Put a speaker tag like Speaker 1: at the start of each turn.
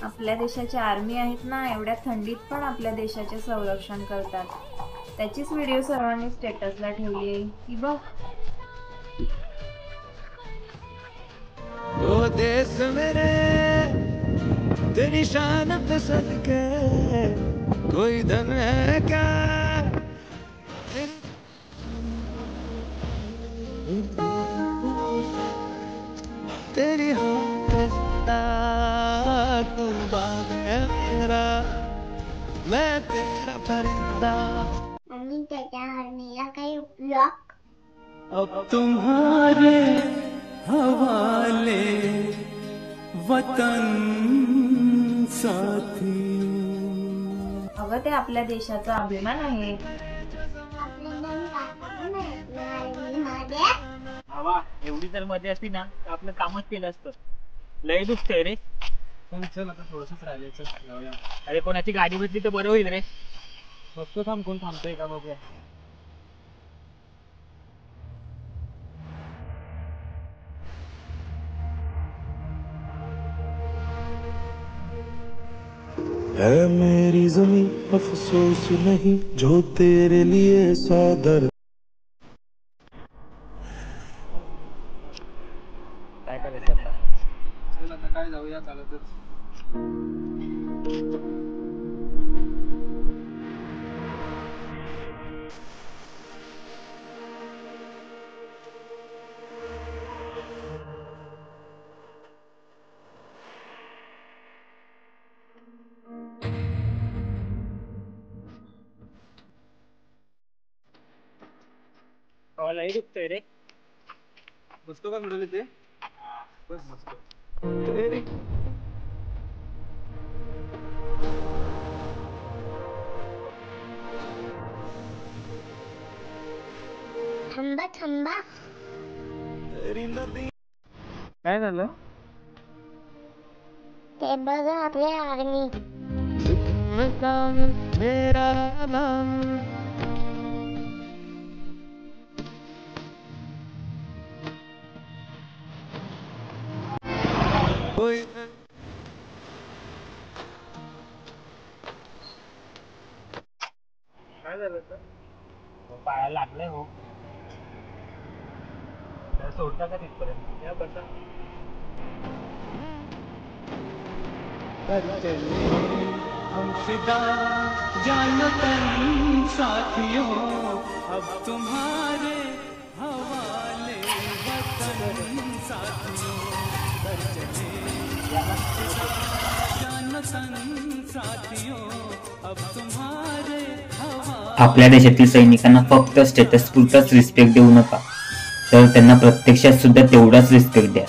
Speaker 1: आपल्या देशाचे आर्मी आहेत ना, एवढ्या थंडीत पण आपल्या देशाचे संरक्षण करतात. त्याचीच व्हिडिओ सर्वांनी स्टेटसला ठेवली आहे. ही बघ.
Speaker 2: ओ देश मेरे तेरी शान पे सदके कोई धन है क्या तेरी तू बाग है मेरा मैं तेरा परिंदा।
Speaker 3: मम्मी त्याच्या हरणीला काही ब्लॉक
Speaker 2: अब तुम्हारे हवाले वतन साथी।
Speaker 1: अगं ते आपल्या देशाचा अभिमान आहे.
Speaker 4: हवा एवढी जर मध्ये असती ना तर आपलं कामच केलं असतं. लय दुखतंय रे.
Speaker 5: चल आता थोडंसंच राहिलं, चल जाऊया.
Speaker 4: अरे कोणाची गाडी बसली तर बरं होईल रे.
Speaker 5: बघतो थांब कोण थांबतोय का बघूया.
Speaker 2: है मेरी ज़मीं अफसोस नहीं जो तेरे लिए सादर।
Speaker 4: काय करायचं आता?
Speaker 5: चल आता काय जाऊया चालतच.
Speaker 4: लय दुखतंय रे.
Speaker 5: बसतो का कुठे ते बस बसतो.
Speaker 3: थांबा थांबा.
Speaker 4: काय झालं?
Speaker 3: ते बघा आपले आर्मी.
Speaker 2: मेरा नाम कोई
Speaker 4: काय झालं तर? पायाला लागलंय हो. सोडता का तिथपर्यंत? या बसा.
Speaker 2: हम फिदा जानो तन साथियों अब तुम्हारे हवाले वतन साथियों कर चले जानो तन साथियों अब तुम्हारे हवाले।
Speaker 6: आपल्या देशातील सैनिकांना फक्त स्टेटस पुरताच रिस्पेक्ट देऊ नका, तर त्यांना प्रत्यक्षात सुद्धा तेवढाच रिस्पेक्ट द्या.